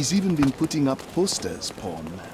He's even been putting up posters, porn man.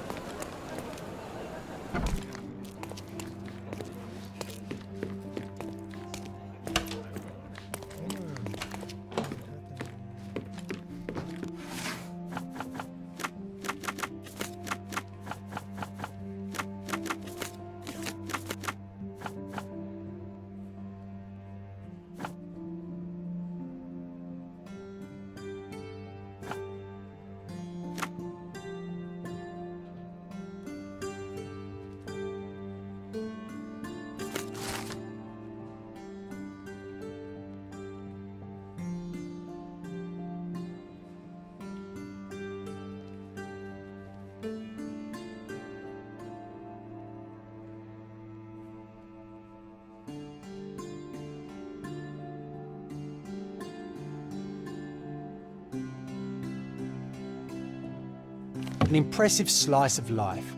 An impressive slice of life.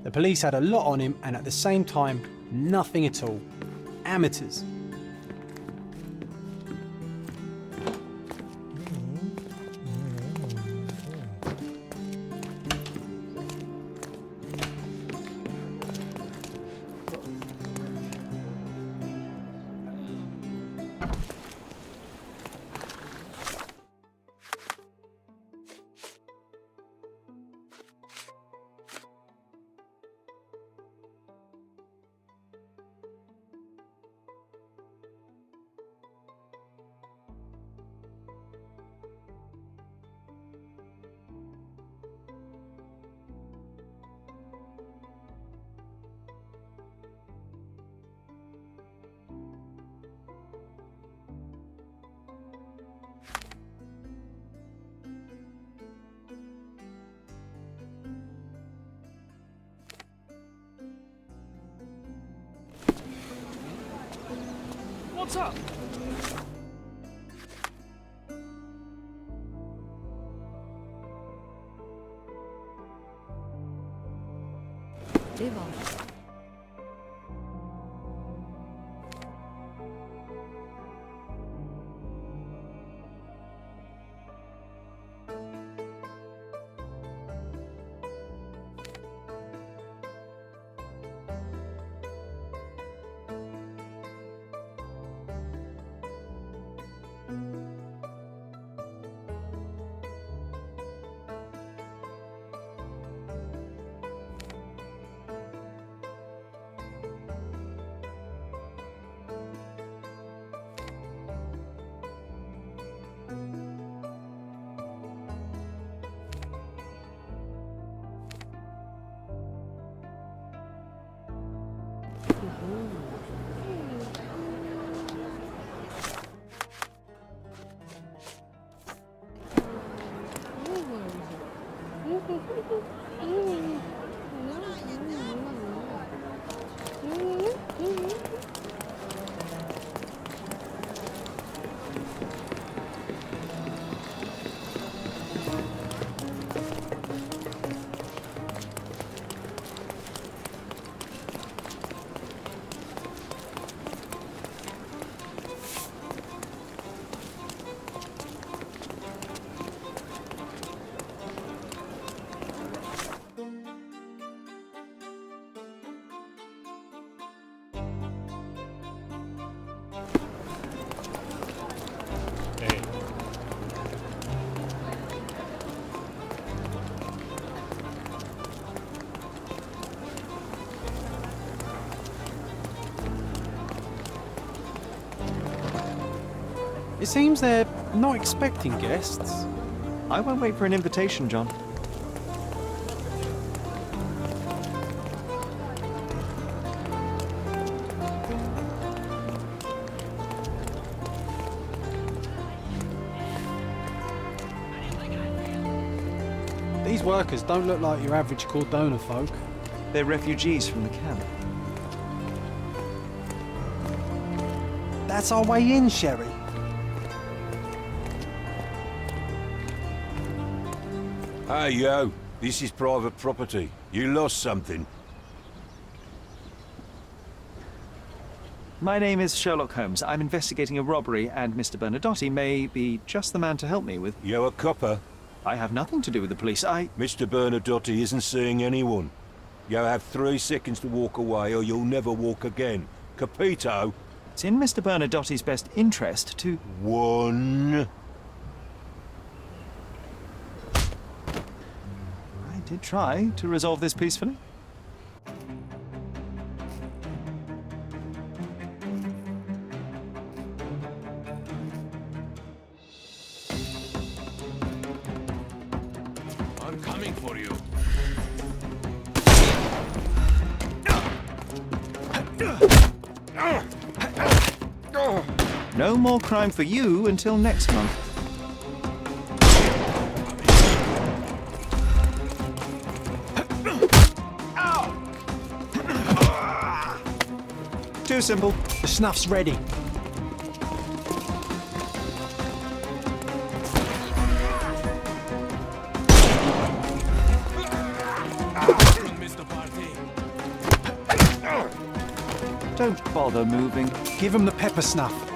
The police had a lot on him and at the same time, nothing at all. Amateurs. What's up? It seems they're not expecting guests. I won't wait for an invitation, John. These workers don't look like your average Cordona folk. They're refugees from the camp. That's our way in, Sherry. Hey, yo. This is private property. You lost something. My name is Sherlock Holmes. I'm investigating a robbery, and Mr. Bernadotti may be just the man to help me with... You a copper? I have nothing to do with the police. Mr. Bernadotte isn't seeing anyone. You have 3 seconds to walk away or you'll never walk again. Capito? It's in Mr. Bernadotte's best interest to... 1. I did try to resolve this peacefully. I'm coming for you. No more crime for you until next month. Too simple. The snuff's ready. Don't bother moving. Give him the pepper snuff.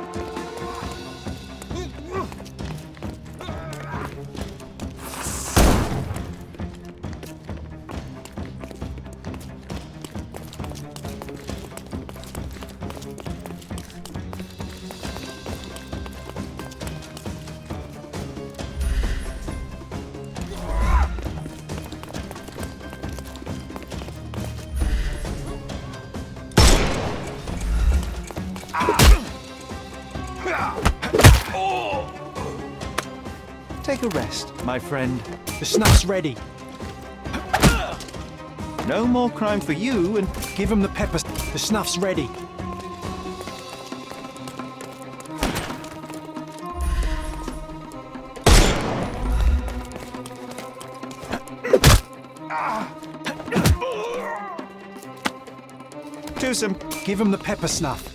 Take a rest, my friend. The snuff's ready. No more crime for you and... Give him the pepper. The snuff's ready. Too simple. Give him the pepper snuff.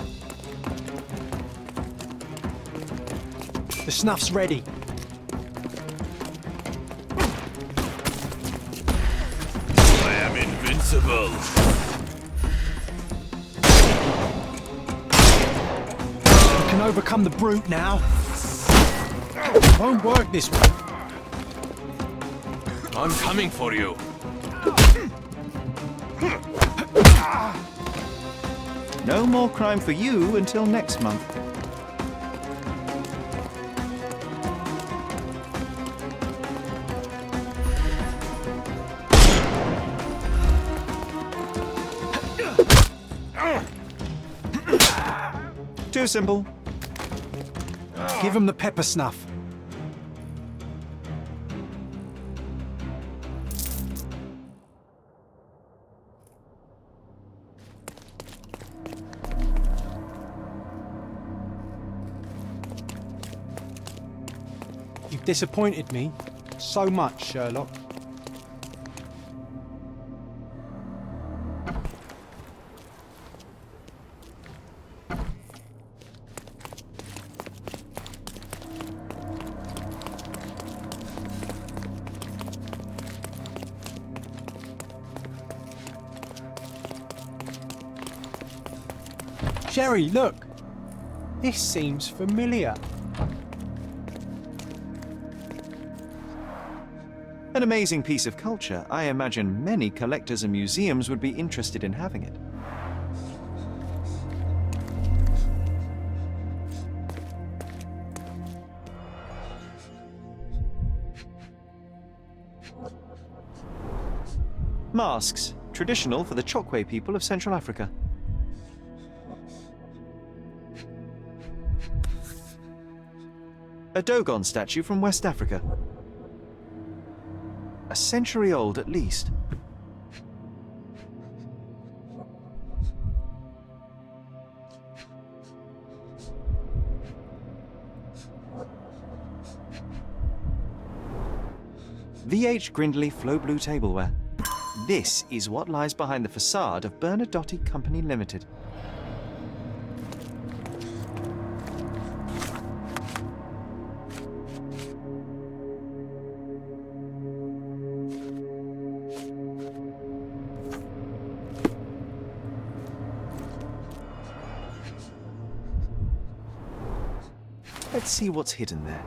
The snuff's ready. I am invincible. You can overcome the brute now. Won't work this way. I'm coming for you. No more crime for you until next month. Too simple. Give him the pepper snuff. You've disappointed me so much, Sherlock. Sherry, look! This seems familiar. An amazing piece of culture. I imagine many collectors and museums would be interested in having it. Masks, traditional for the Chokwe people of Central Africa. A Dogon statue from West Africa. A century old at least. V.H. Grindley Flow Blue Tableware. This is what lies behind the facade of Bernadotte Company Limited. Let's see what's hidden there.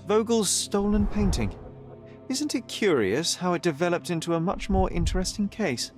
Vogel's stolen painting. Isn't it curious how it developed into a much more interesting case?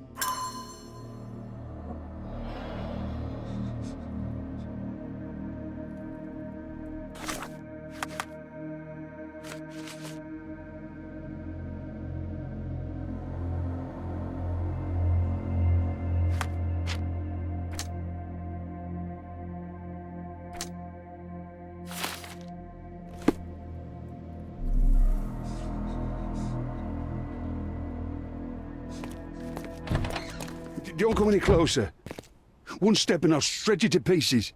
Don't come any closer. One step and I'll shred you to pieces.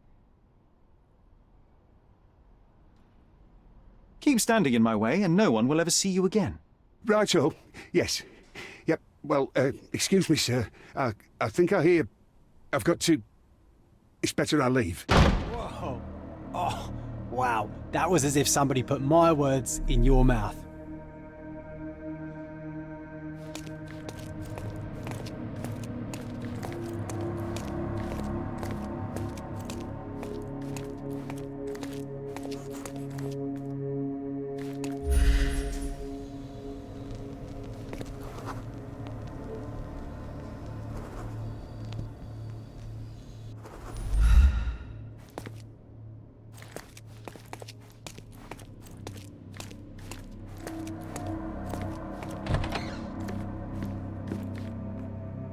Keep standing in my way and no one will ever see you again. Righto. Yes. Yep. Well, excuse me, sir. I think I hear... I've got to... It's better I leave. Whoa. Oh, wow. That was as if somebody put my words in your mouth.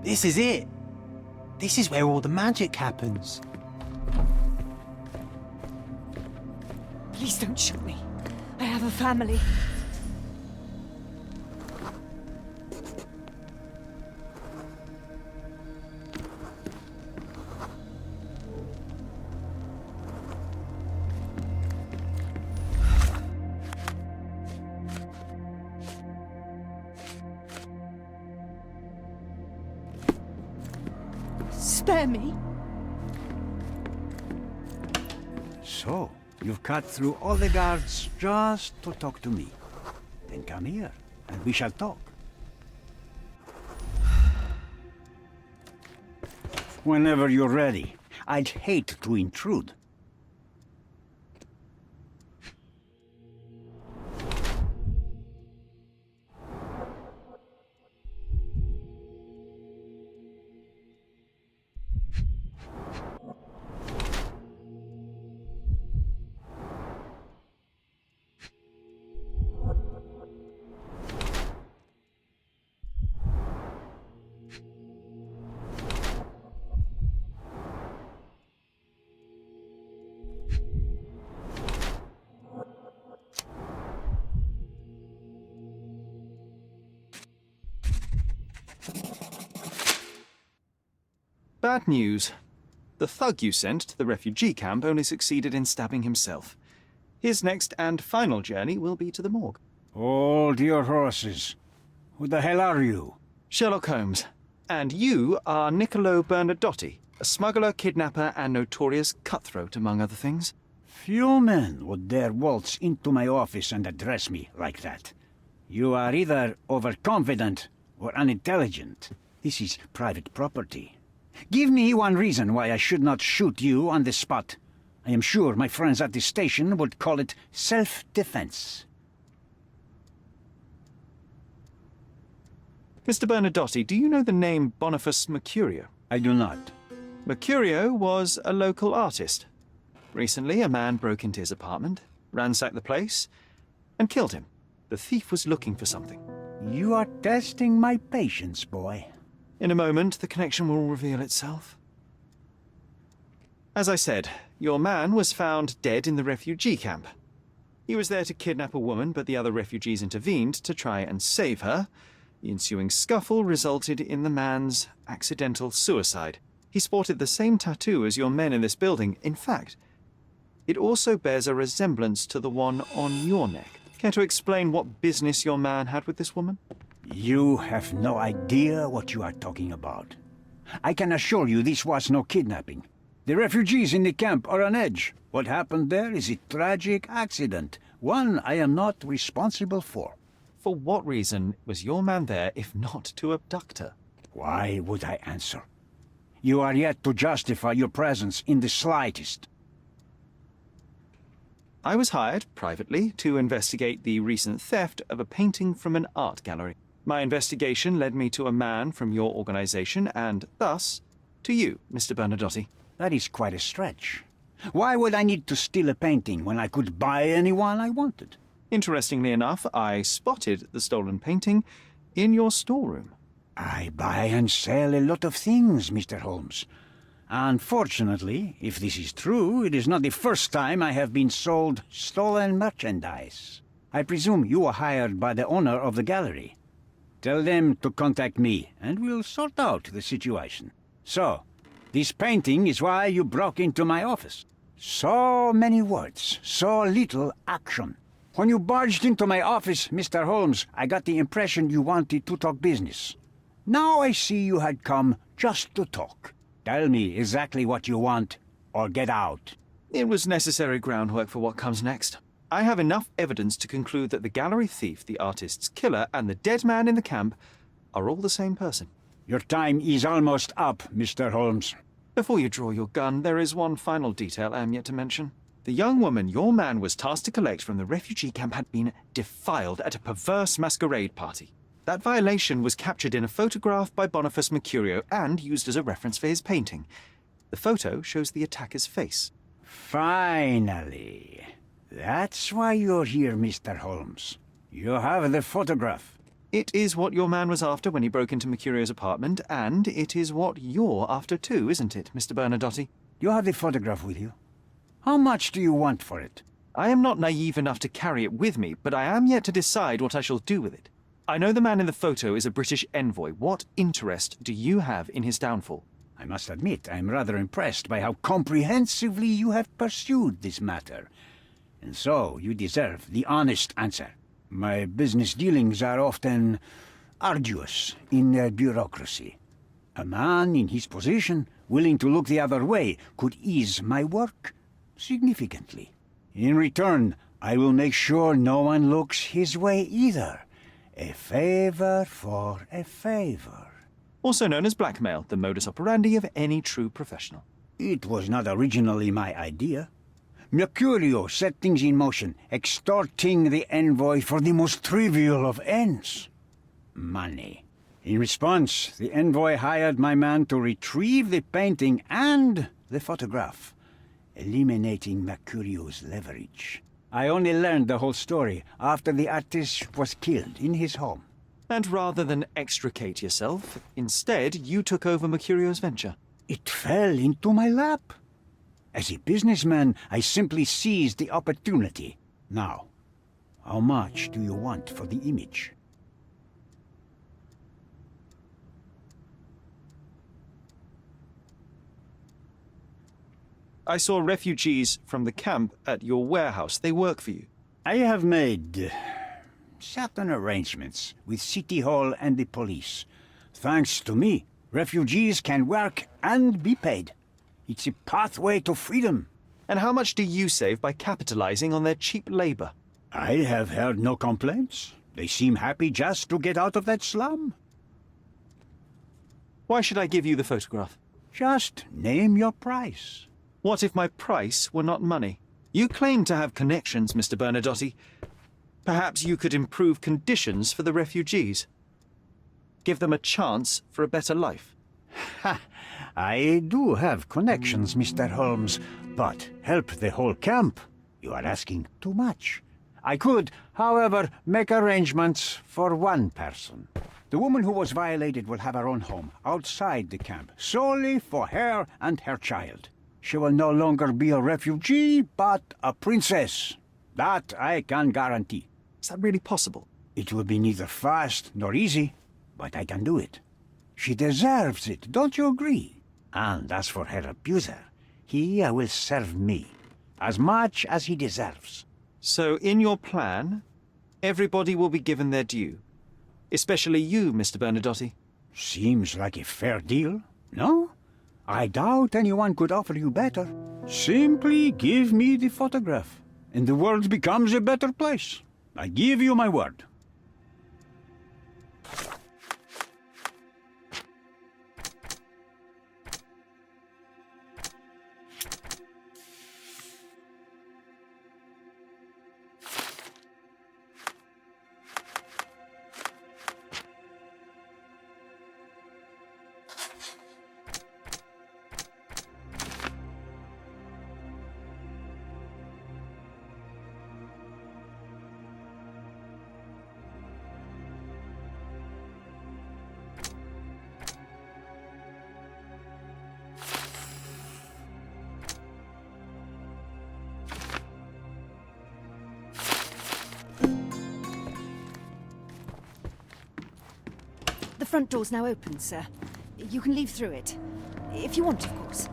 This is it. This is where all the magic happens. Please don't shoot me. I have a family. Spare me. So, you've cut through all the guards just to talk to me. Then come here, and we shall talk. Whenever you're ready. I'd hate to intrude. Bad news. The thug you sent to the refugee camp only succeeded in stabbing himself. His next and final journey will be to the morgue. Hold your horses. Who the hell are you? Sherlock Holmes. And you are Niccolo Bernadotti, a smuggler, kidnapper, and notorious cutthroat, among other things. Few men would dare waltz into my office and address me like that. You are either overconfident or unintelligent. This is private property. Give me one reason why I should not shoot you on the spot. I am sure my friends at the station would call it self-defense. Mr. Bernadotti, do you know the name Boniface Mercurio? I do not. Mercurio was a local artist. Recently, a man broke into his apartment, ransacked the place, and killed him. The thief was looking for something. You are testing my patience, boy. In a moment, the connection will reveal itself. As I said, your man was found dead in the refugee camp. He was there to kidnap a woman, but the other refugees intervened to try and save her. The ensuing scuffle resulted in the man's accidental suicide. He sported the same tattoo as your men in this building. In fact, it also bears a resemblance to the one on your neck. Care to explain what business your man had with this woman? You have no idea what you are talking about. I can assure you this was no kidnapping. The refugees in the camp are on edge. What happened there is a tragic accident, one I am not responsible for. For what reason was your man there if not to abduct her? Why would I answer? You are yet to justify your presence in the slightest. I was hired, privately, to investigate the recent theft of a painting from an art gallery. My investigation led me to a man from your organization and, thus, to you, Mr. Bernadotte. That is quite a stretch. Why would I need to steal a painting when I could buy anyone I wanted? Interestingly enough, I spotted the stolen painting in your storeroom. I buy and sell a lot of things, Mr. Holmes. Unfortunately, if this is true, it is not the first time I have been sold stolen merchandise. I presume you were hired by the owner of the gallery. Tell them to contact me, and we'll sort out the situation. So, this painting is why you broke into my office. So many words, so little action. When you barged into my office, Mr. Holmes, I got the impression you wanted to talk business. Now I see you had come just to talk. Tell me exactly what you want, or get out. It was necessary groundwork for what comes next. I have enough evidence to conclude that the gallery thief, the artist's killer, and the dead man in the camp are all the same person. Your time is almost up, Mr. Holmes. Before you draw your gun, there is one final detail I am yet to mention. The young woman your man was tasked to collect from the refugee camp had been defiled at a perverse masquerade party. That violation was captured in a photograph by Boniface Mercurio and used as a reference for his painting. The photo shows the attacker's face. Finally. That's why you're here, Mr. Holmes. You have the photograph. It is what your man was after when he broke into Mercurio's apartment, and it is what you're after too, isn't it, Mr. Bernadotte? You have the photograph with you? How much do you want for it? I am not naive enough to carry it with me, but I am yet to decide what I shall do with it. I know the man in the photo is a British envoy. What interest do you have in his downfall? I must admit, I am rather impressed by how comprehensively you have pursued this matter. And so, you deserve the honest answer. My business dealings are often arduous in their bureaucracy. A man in his position, willing to look the other way, could ease my work significantly. In return, I will make sure no one looks his way either. A favor for a favor. Also known as blackmail, the modus operandi of any true professional. It was not originally my idea. Mercurio set things in motion, extorting the envoy for the most trivial of ends. Money. In response, the envoy hired my man to retrieve the painting and the photograph, eliminating Mercurio's leverage. I only learned the whole story after the artist was killed in his home. And rather than extricate yourself, instead you took over Mercurio's venture. It fell into my lap. As a businessman, I simply seized the opportunity. Now, how much do you want for the image? I saw refugees from the camp at your warehouse. They work for you. I have made certain arrangements with City Hall and the police. Thanks to me, refugees can work and be paid. It's a pathway to freedom. And how much do you save by capitalizing on their cheap labor? I have heard no complaints. They seem happy just to get out of that slum. Why should I give you the photograph? Just name your price. What if my price were not money? You claim to have connections, Mr. Bernadotte. Perhaps you could improve conditions for the refugees. Give them a chance for a better life. Ha! I do have connections, Mr. Holmes, but help the whole camp? You are asking too much. I could, however, make arrangements for one person. The woman who was violated will have her own home outside the camp, solely for her and her child. She will no longer be a refugee, but a princess. That I can guarantee. Is that really possible? It will be neither fast nor easy, but I can do it. She deserves it, don't you agree? And as for her abuser, he will serve me, as much as he deserves. So in your plan, everybody will be given their due. Especially you, Mr. Bernadotte. Seems like a fair deal, no? I doubt anyone could offer you better. Simply give me the photograph, and the world becomes a better place. I give you my word. front door's now open, sir. You can leave through it. If you want, of course.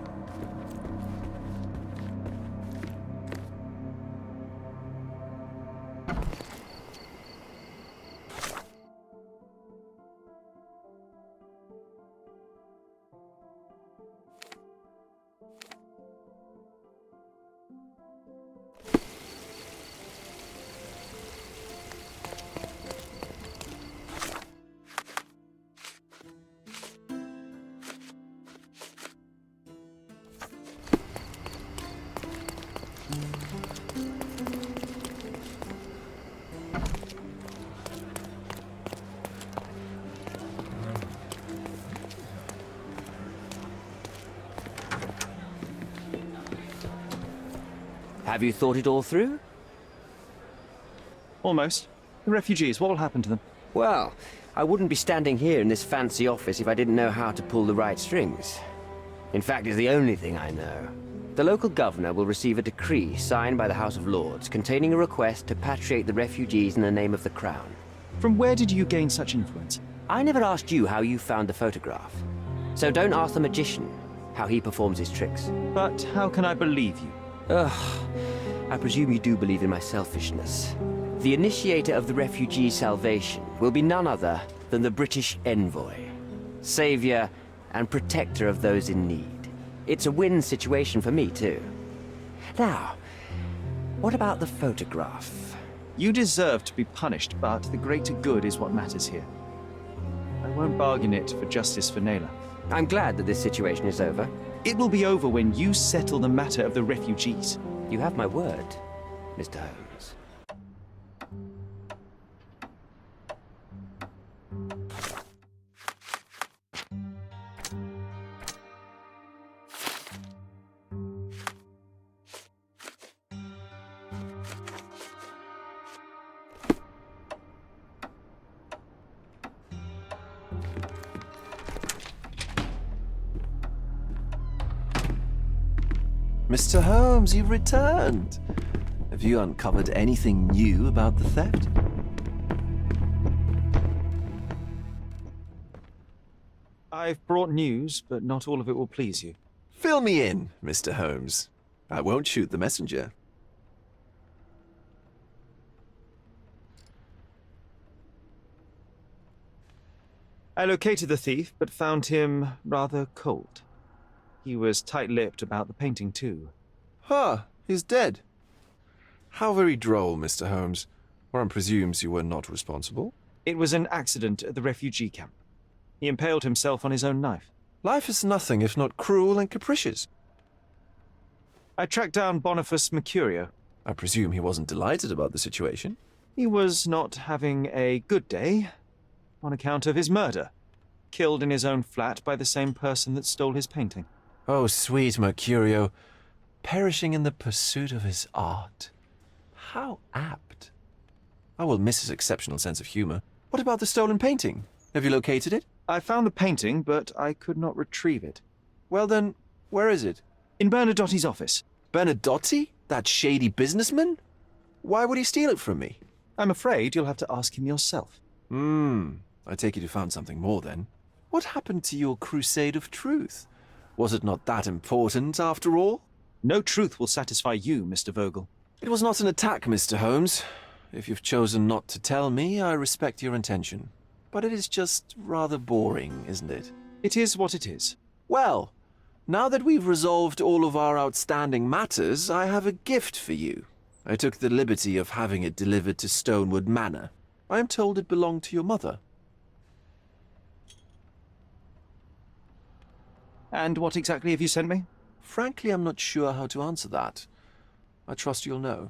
Have you thought it all through? Almost. The refugees, what will happen to them? Well, I wouldn't be standing here in this fancy office if I didn't know how to pull the right strings. In fact, it's the only thing I know. The local governor will receive a decree signed by the House of Lords containing a request to patriate the refugees in the name of the Crown. From where did you gain such influence? I never asked you how you found the photograph. So don't ask the magician how he performs his tricks. But how can I believe you? Ugh, I presume you do believe in my selfishness. The initiator of the refugee salvation will be none other than the British envoy, savior and protector of those in need. It's a win situation for me, too. Now, what about the photograph? You deserve to be punished, but the greater good is what matters here. I won't bargain it for justice for Naylor. I'm glad that this situation is over. It will be over when you settle the matter of the refugees. You have my word, Mr. Holmes. Mr. Holmes, you've returned. Have you uncovered anything new about the theft? I've brought news, but not all of it will please you. Fill me in, Mr. Holmes. I won't shoot the messenger. I located the thief, but found him rather cold. He was tight-lipped about the painting, too. Huh, he's dead. How very droll, Mr. Holmes. One presumes you were not responsible. It was an accident at the refugee camp. He impaled himself on his own knife. Life is nothing if not cruel and capricious. I tracked down Boniface Mercurio. I presume he wasn't delighted about the situation. He was not having a good day on account of his murder. Killed in his own flat by the same person that stole his painting. Oh, sweet Mercurio, perishing in the pursuit of his art. How apt. I will miss his exceptional sense of humor. What about the stolen painting? Have you located it? I found the painting, but I could not retrieve it. Well then, where is it? In Bernadotti's office. Bernadotti? That shady businessman? Why would he steal it from me? I'm afraid you'll have to ask him yourself. I take it you found something more then. What happened to your crusade of truth? Was it not that important, after all? No truth will satisfy you, Mr. Vogel. It was not an attack, Mr. Holmes. If you've chosen not to tell me, I respect your intention. But it is just rather boring, isn't it? It is what it is. Well, now that we've resolved all of our outstanding matters, I have a gift for you. I took the liberty of having it delivered to Stonewood Manor. I am told it belonged to your mother. And what exactly have you sent me? Frankly, I'm not sure how to answer that. I trust you'll know.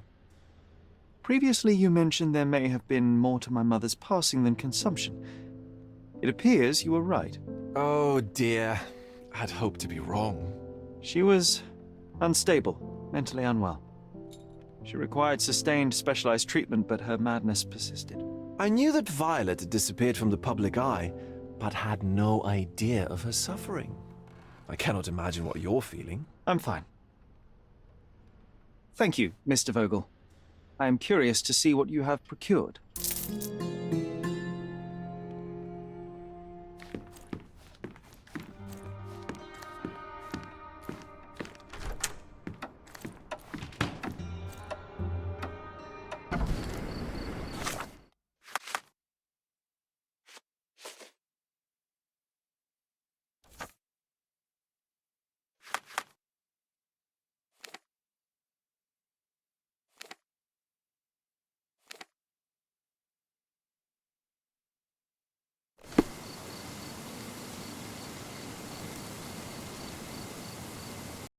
Previously, you mentioned there may have been more to my mother's passing than consumption. It appears you were right. Oh dear, I'd hoped to be wrong. She was unstable, mentally unwell. She required sustained specialized treatment, but her madness persisted. I knew that Violet had disappeared from the public eye, but had no idea of her suffering. I cannot imagine what you're feeling. I'm fine. Thank you, Mr. Vogel. I am curious to see what you have procured.